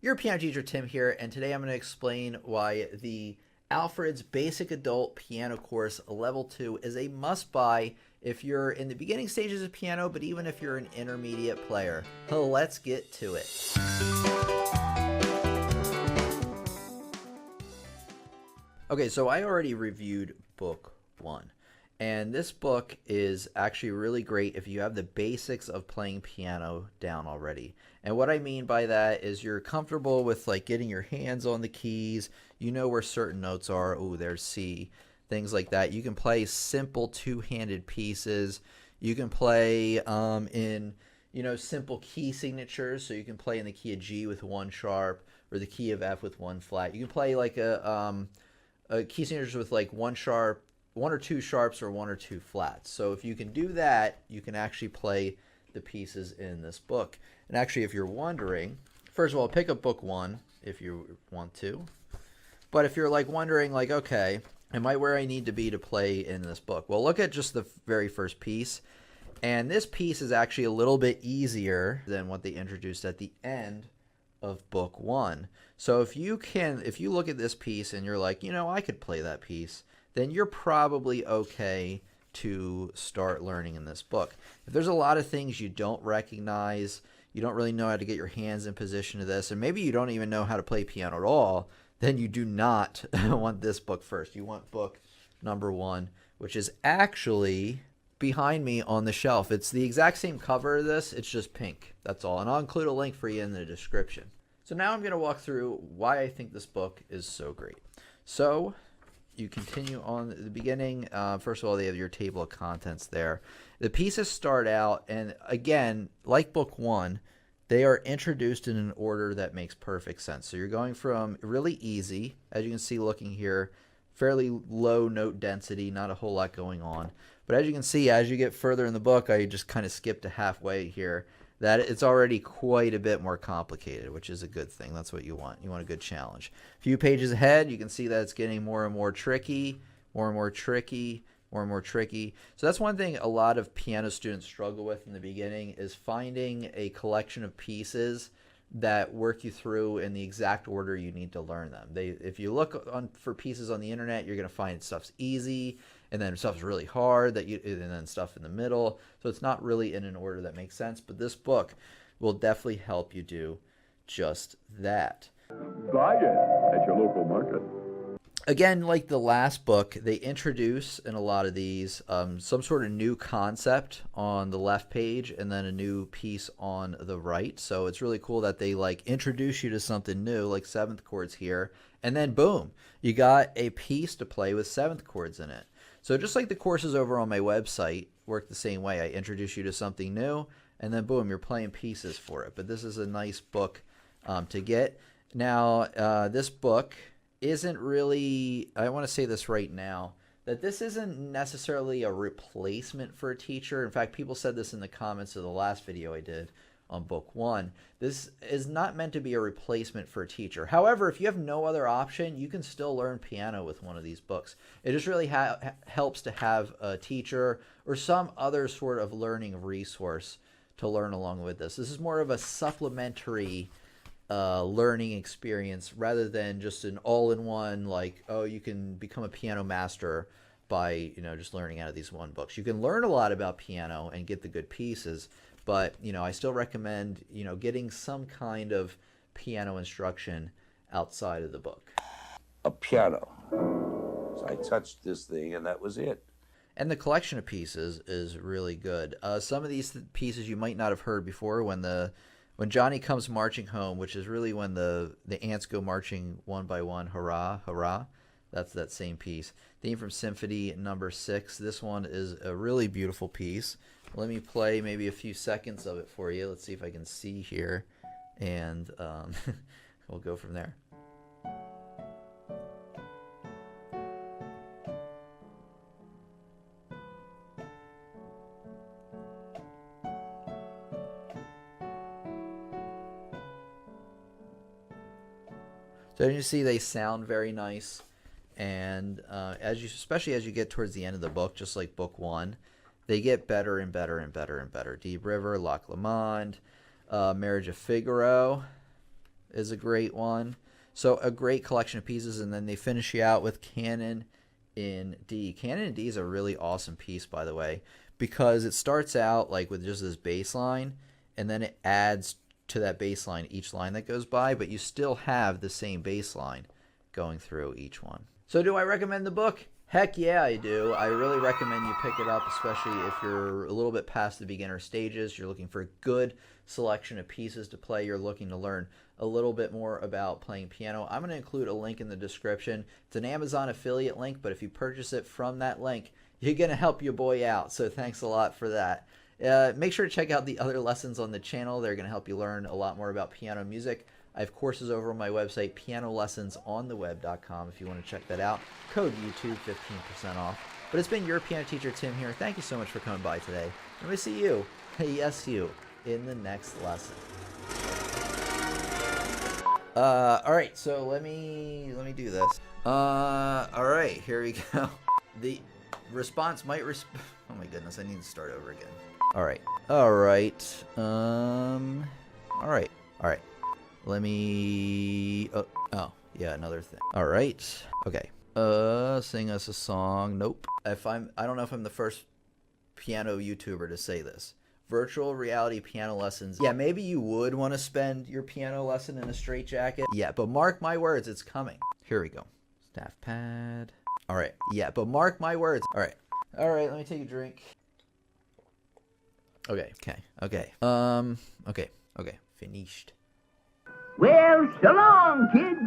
Your piano teacher Tim here, and today I'm going to explain why the Alfred's Basic Adult Piano Course Level 2 is a must-buy if you're in the beginning stages of piano, but even if you're an intermediate player. Let's get to it. Okay, so I already reviewed book 1. And this book is actually really great if you have the basics of playing piano down already. And what I mean by that is you're comfortable with like getting your hands on the keys. You know where certain notes are. Oh, there's C. Things like that. You can play simple two-handed pieces. You can play in, simple key signatures. So you can play in the key of G with one sharp or the key of F with one flat. You can play like a key signatures with like one sharp, one or two sharps, or one or two flats. So if you can do that, you can actually play the pieces in this book. And actually, if you're wondering, first of all, pick up book 1 if you want to. But if you're like wondering, like, okay, am I where I need to be to play in this book? Well, look at just the very first piece. And this piece is actually a little bit easier than what they introduced at the end of book 1. So if you look at this piece and you're like, I could play that piece, then you're probably okay to start learning in this book. If there's a lot of things you don't recognize, you don't really know how to get your hands in position to this, and maybe you don't even know how to play piano at all, then you do not want this book first. You want book number 1, which is actually behind me on the shelf. It's the exact same cover of this, it's just pink. That's all. And I'll include a link for you in the description. So now I'm going to walk through why I think this book is so great. So you continue on the beginning. First of all, they have your table of contents there. The pieces start out, and again, like book 1, they are introduced in an order that makes perfect sense. So you're going from really easy, as you can see looking here, fairly low note density, not a whole lot going on. But as you can see, as you get further in the book, I just kind of skipped to halfway here, that it's already quite a bit more complicated, which is a good thing. That's what you want. You want a good challenge. A few pages ahead, you can see that it's getting more and more tricky, more and more tricky, more and more tricky. So that's one thing a lot of piano students struggle with in the beginning, is finding a collection of pieces that work you through in the exact order you need to learn them. If you look for pieces on the internet, you're going to find stuff's easy, and then stuff's really hard, and then stuff in the middle. So it's not really in an order that makes sense, but this book will definitely help you do just that. Buy it at your local market. Again, like the last book, they introduce in a lot of these some sort of new concept on the left page and then a new piece on the right. So it's really cool that they like introduce you to something new, like seventh chords here, and then boom, you got a piece to play with seventh chords in it. So just like the courses over on my website work the same way. I introduce you to something new, and then boom, you're playing pieces for it. But this is a nice book to get. Now, this book isn't really, I want to say this right now, that this isn't necessarily a replacement for a teacher. In fact, people said this in the comments of the last video I did on book 1. This is not meant to be a replacement for a teacher. However, if you have no other option, you can still learn piano with one of these books. It just really helps to have a teacher or some other sort of learning resource to learn along with this. This is more of a supplementary learning experience rather than just an all-in-one, like, oh, you can become a piano master by just learning out of these one books. You can learn a lot about piano and get the good pieces, but I still recommend getting some kind of piano instruction outside of the book. A piano. So I touched this thing and that was it. And the collection of pieces is really good. Some of these pieces you might not have heard before. When Johnny comes marching home, which is really when the ants go marching one by one, hurrah, hurrah. That's that same piece. Theme from Symphony number 6. This one is a really beautiful piece. Let me play maybe a few seconds of it for you. Let's see if I can see here, and we'll go from there. So as you see, they sound very nice, and especially as you get towards the end of the book, just like book 1, they get better and better and better and better. Deep River, Lac Le Monde, Marriage of Figaro, is a great one. So a great collection of pieces, and then they finish you out with Canon in D. Canon in D is a really awesome piece, by the way, because it starts out like with just this bass line, and then it adds to that bass line each line that goes by, but you still have the same bass line going through each one. So do I recommend the book? Heck yeah, I do. I really recommend you pick it up, especially if you're a little bit past the beginner stages. You're looking for a good selection of pieces to play. You're looking to learn a little bit more about playing piano. I'm going to include a link in the description. It's an Amazon affiliate link, but if you purchase it from that link, you're going to help your boy out. So thanks a lot for that. Make sure to check out the other lessons on the channel. They're going to help you learn a lot more about piano music. I have courses over on my website, pianolessonsontheweb.com, if you want to check that out. Code YouTube, 15% off. But it's been your piano teacher, Tim, here. Thank you so much for coming by today. And we see you, yes you, in the next lesson. All right, so let me do this. All right, here we go. The response might oh my goodness, I need to start over again. All right. All right. Let me oh, yeah, another thing. All right. Okay. Sing us a song. Nope. I don't know if I'm the first piano YouTuber to say this. Virtual reality piano lessons. Yeah, maybe you would want to spend your piano lesson in a straitjacket. Yeah, but mark my words, it's coming. Here we go. Staff pad. All right. Yeah, but mark my words. All right. All right, let me take a drink. Okay. Okay. Finished. Well, so long, kids.